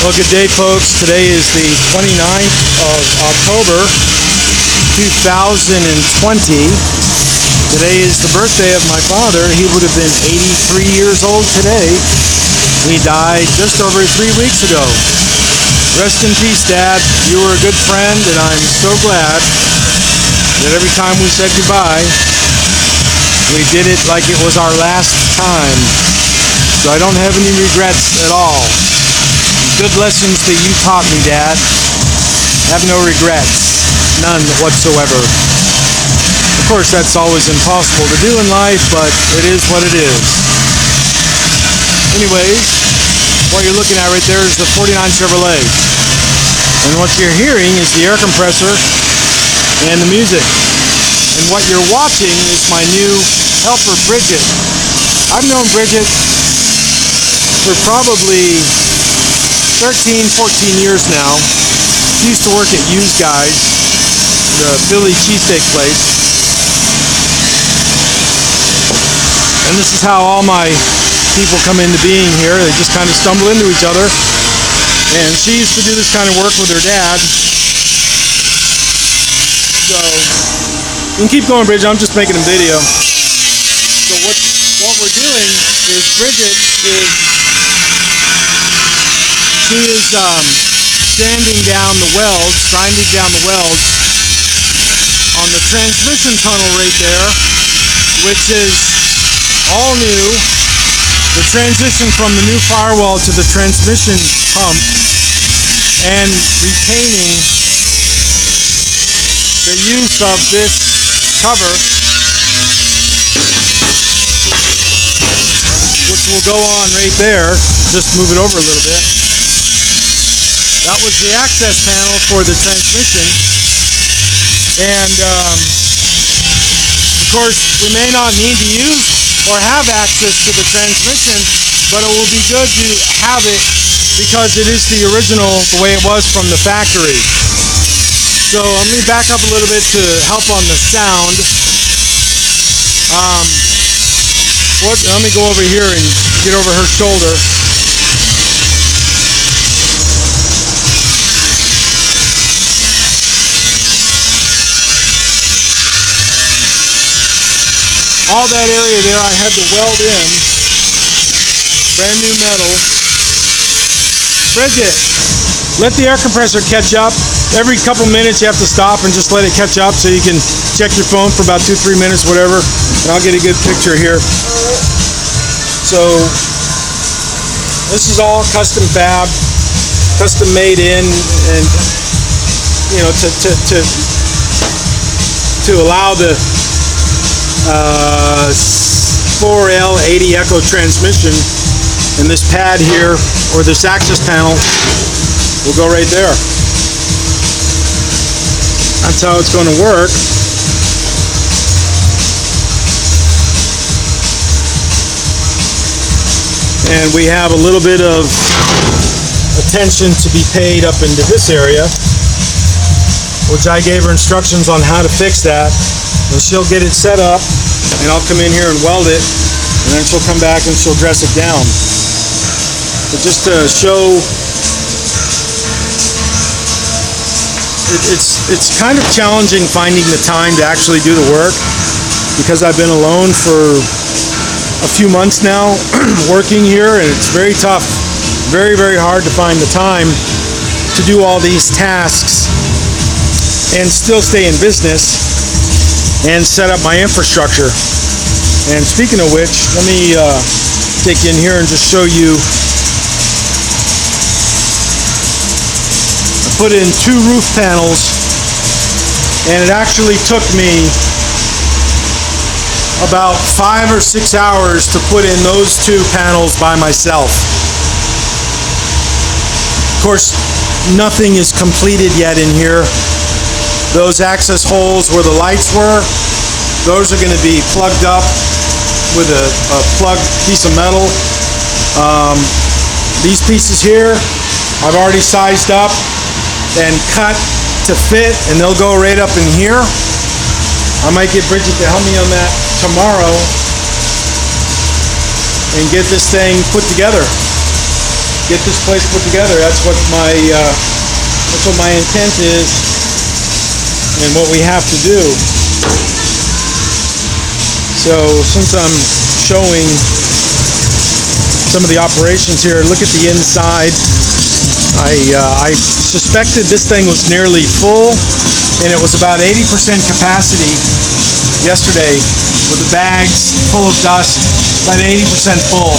Well, good day, folks. Today is the 29th of October, 2020. Today is the birthday of my father. He would have been 83 years old today. He died just over 3 weeks ago. Rest in peace, Dad. You were a good friend, and I'm so glad that every time we said goodbye, we did it like it was our last time. So I don't have any regrets at all. Good lessons that you taught me, Dad. Have no regrets. None whatsoever. Of course, that's always impossible to do in life, but it is what it is. Anyways, what you're looking at right there is the 49 Chevrolet. And what you're hearing is the air compressor and the music. And what you're watching is my new helper, Bridget. I've known Bridget for probably 13, 14 years now. She used to work at Used Guys, the Philly cheesesteak place. And this is how all my people come into being here. They just kind of stumble into each other. And she used to do this kind of work with her dad. So, you can keep going, Bridget. I'm just making a video. So what we're doing is Bridget is sanding down the welds, grinding down the welds on the transmission tunnel right there, which is all new. The transition from the new firewall to the transmission pump, and retaining the use of this cover, which will go on right there. Just move it over a little bit. That was the access panel for the transmission. And of course, we may not need to use or have access to the transmission, but it will be good to have it because it is the original, the way it was from the factory. So let me back up a little bit to help on the sound. Let me go over here and get over her shoulder. All that area there I had to weld in. Brand new metal. Bridget, let the air compressor catch up. Every couple minutes you have to stop and just let it catch up so you can check your phone for about 2-3 minutes, whatever, and I'll get a good picture here. So this is all custom fab, custom made in, and you know, to allow the 4L80 Echo transmission, and this pad here, or this access panel, will go right there. That's how it's going to work. And we have a little bit of attention to be paid up into this area, which I gave her instructions on how to fix that. And she'll get it set up, and I'll come in here and weld it, and then she'll come back and she'll dress it down. But just to show, it's kind of challenging finding the time to actually do the work, because I've been alone for a few months now working here, and it's very tough, very, very hard to find the time to do all these tasks and still stay in business and set up my infrastructure. And speaking of which, let me take you in here and just show you. I put in 2 roof panels, and it actually took me about 5 or 6 hours to put in those 2 panels by myself. Of course, nothing is completed yet in here. Those access holes where the lights were, those are going to be plugged up with a plug piece of metal. These pieces here, I've already sized up and cut to fit, and they'll go right up in here. I might get Bridget to help me on that tomorrow and get this thing put together. get this place put together. That's what my intent is, and what we have to do. So since I'm showing some of the operations here, look at the inside. I suspected this thing was nearly full, and it was about 80% capacity yesterday with the bags full of dust, about 80% full,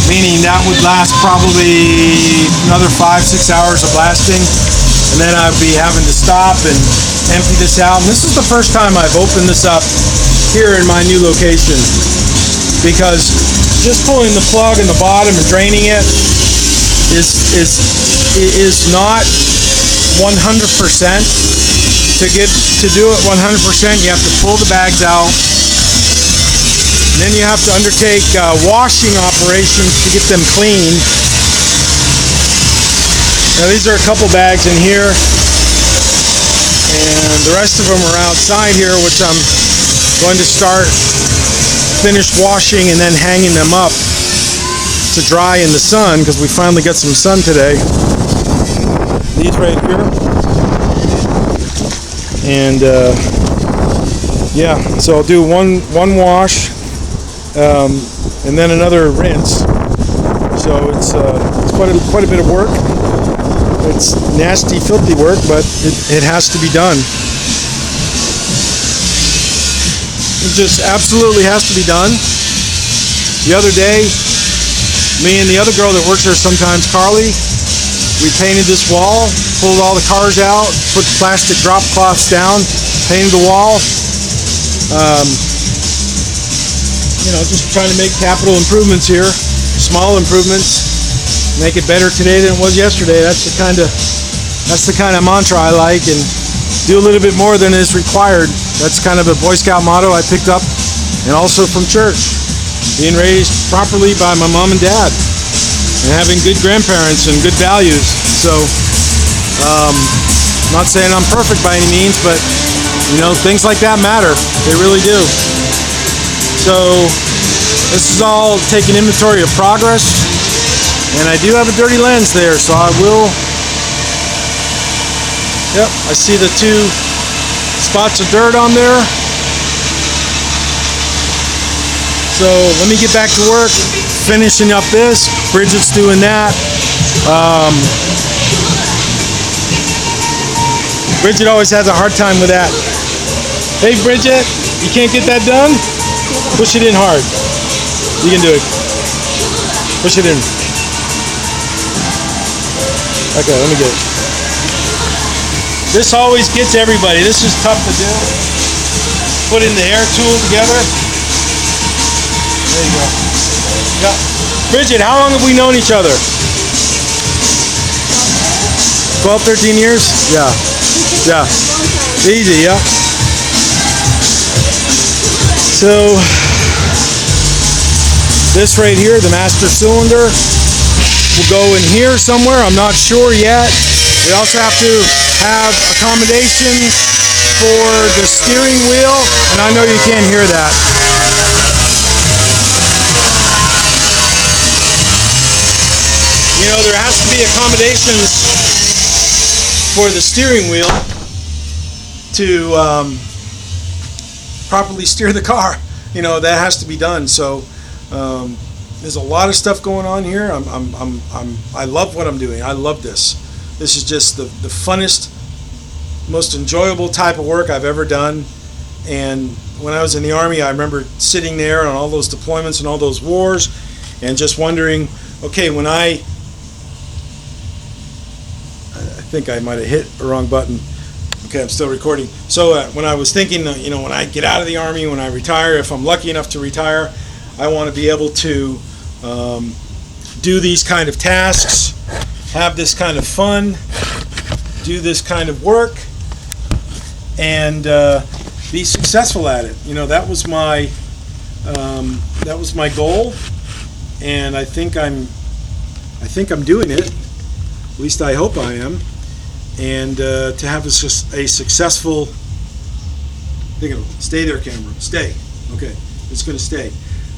meaning that would last probably another 5-6 hours of blasting, and then I'd be having to stop and empty this out. And this is the first time I've opened this up here in my new location, because just pulling the plug in the bottom and draining it is not 100%. To do it 100%, you have to pull the bags out, and then you have to undertake washing operations to get them clean. Now these are a couple bags in here, and the rest of them are outside here, which I'm going to finish washing and then hanging them up to dry in the sun, because we finally got some sun today. These right here. And yeah, so I'll do one wash and then another rinse. So it's quite a bit of work. It's nasty, filthy work, but it has to be done. It just absolutely has to be done. The other day, me and the other girl that works there sometimes, Carly, we painted this wall, pulled all the cars out, put plastic drop cloths down, painted the wall. Just trying to make capital improvements here, small improvements, make it better today than it was yesterday. That's the kind of mantra I like, and do a little bit more than is required. That's kind of a Boy Scout motto I picked up, and also from church, being raised properly by my mom and dad, and having good grandparents and good values. So, I'm not saying I'm perfect by any means, but things like that matter. They really do. So, this is all taking inventory of progress, and I do have a dirty lens there, so I will. Yep, I see the 2 spots of dirt on there. So let me get back to work, finishing up this. Bridget's doing that. Bridget always has a hard time with that. Hey Bridget, you can't get that done? Push it in hard. You can do it. Push it in. Okay, let me get it. This always gets everybody. This is tough to do. Putting the air tool together. There you go. Yeah. Bridget, how long have we known each other? 12, 13 years? Yeah. Yeah. Easy, yeah. So, this right here, the master cylinder, will go in here somewhere. I'm not sure yet. We also have to have accommodations for the steering wheel, and I know you can't hear that. There has to be accommodations for the steering wheel to properly steer the car. That has to be done. So there's a lot of stuff going on here. I love what I'm doing. I love this. This is just the funnest, most enjoyable type of work I've ever done. And when I was in the Army, I remember sitting there on all those deployments and all those wars, and just wondering, okay, when I think I might have hit the wrong button. Okay, I'm still recording. So when I was thinking, when I get out of the Army, when I retire, if I'm lucky enough to retire, I want to be able to do these kind of tasks, have this kind of fun, do this kind of work, and be successful at it. That was my goal, and I think I'm doing it. At least I hope I am. And to have a successful, stay there, camera, stay. Okay, it's going to stay.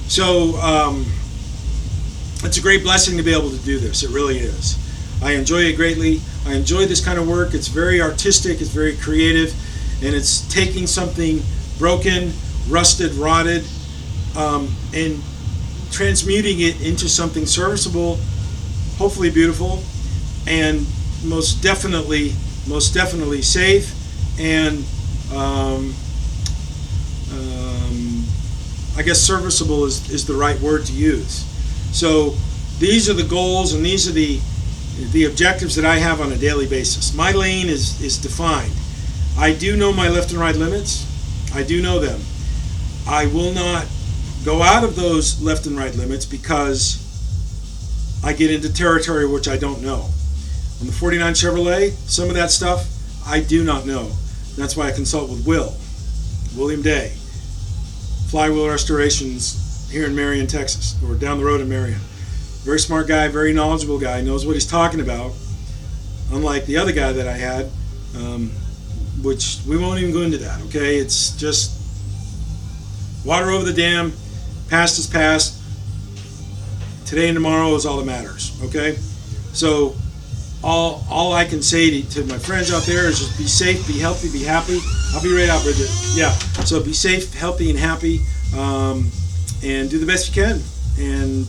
So It's a great blessing to be able to do this. It really is. I enjoy it greatly. I enjoy this kind of work. It's very artistic. It's very creative. And it's taking something broken, rusted, rotted, and transmuting it into something serviceable, hopefully beautiful, and most definitely safe, and I guess serviceable is the right word to use. So these are the goals, and these are the objectives that I have on a daily basis. My lane is defined. I do know my left and right limits. I do know them. I will not go out of those left and right limits because I get into territory which I don't know. On the 49 Chevrolet, some of that stuff I do not know. That's why I consult with William Day, Flywheel Restorations here in Marion, Texas, or down the road in Marion. Very smart guy, very knowledgeable guy, knows what he's talking about, unlike the other guy that I had, which we won't even go into that, okay? It's just water over the dam, past is past, today and tomorrow is all that matters, okay? So all I can say to my friends out there is just be safe, be healthy, be happy. I'll be right out, Bridget. Yeah, so be safe, healthy, and happy, and do the best you can, and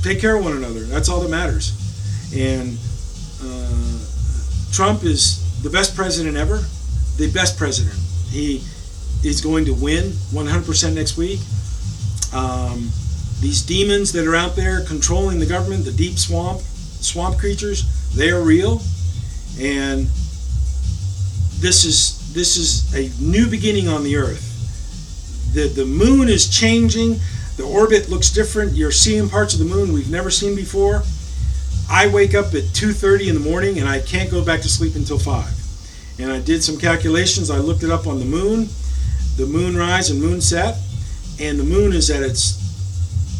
take care of one another. That's all that matters. And Trump is the best president ever, the best president. He is going to win 100% next week. These demons that are out there controlling the government, the deep swamp creatures, they are real, and this is a new beginning on the earth. The moon is changing. The orbit looks different. You're seeing parts of the moon we've never seen before. I wake up at 2:30 in the morning and I can't go back to sleep until 5. And I did some calculations. I looked it up on the moon rise and moon set, and the moon is at its,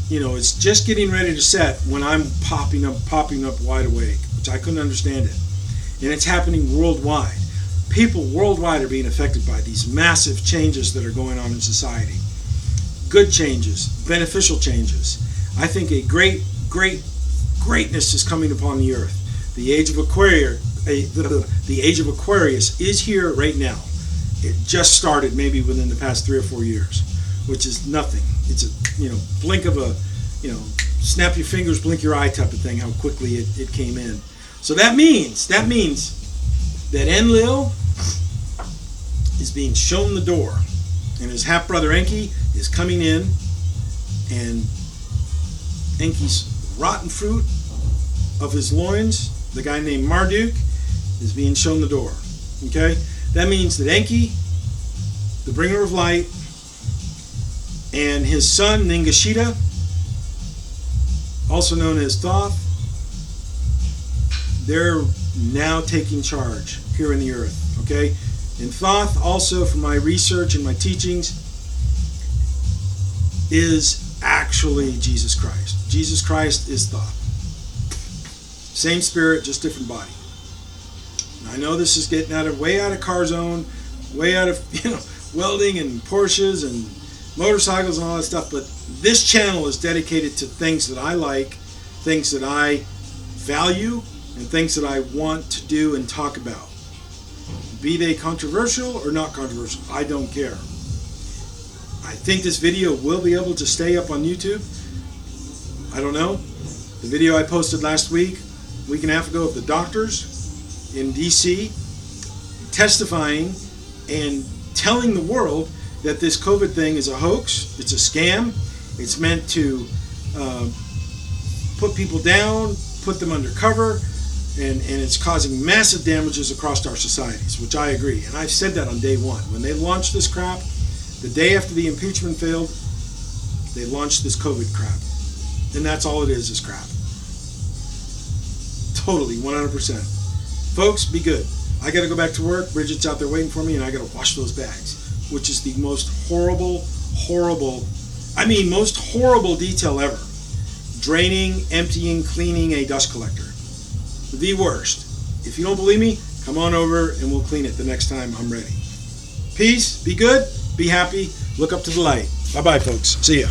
it's just getting ready to set when I'm popping up wide awake, which I couldn't understand it. And it's happening worldwide. People worldwide are being affected by these massive changes that are going on in society. Good changes, beneficial changes. I think a greatness is coming upon the earth. The age of Aquarius, the age of Aquarius is here right now. It just started maybe within the past 3 or 4 years, which is nothing. It's a blink of a, snap your fingers, blink your eye type of thing, how quickly it came in. So that means that Enlil is being shown the door, and his half-brother Enki is coming in, and Enki's rotten fruit of his loins, the guy named Marduk, is being shown the door. Okay? That means that Enki, the bringer of light, and his son Ningishita, also known as Thoth, they're now taking charge here in the earth. Okay? And Thoth, also from my research and my teachings, is actually Jesus Christ. Jesus Christ is Thoth. Same spirit, just different body. I know this is getting way out of car zone, way out of welding and Porsches and motorcycles and all that stuff, but this channel is dedicated to things that I like, things that I value, and things that I want to do and talk about. Be they controversial or not controversial, I don't care. I think this video will be able to stay up on YouTube. I don't know. The video I posted last week and a half ago, of the doctors in DC testifying and telling the world that this COVID thing is a hoax, it's a scam, it's meant to put people down, put them under cover, and it's causing massive damages across our societies, which I agree. And I've said that on day one. When they launched this crap, the day after the impeachment failed, they launched this COVID crap. And that's all it is crap. Totally, 100%. Folks, be good. I got to go back to work. Bridget's out there waiting for me, and I got to wash those bags, which is the most horrible detail ever. Draining, emptying, cleaning a dust collector. The worst. If you don't believe me, come on over and we'll clean it the next time I'm ready. Peace, be good, be happy, look up to the light. Bye-bye, folks. See ya.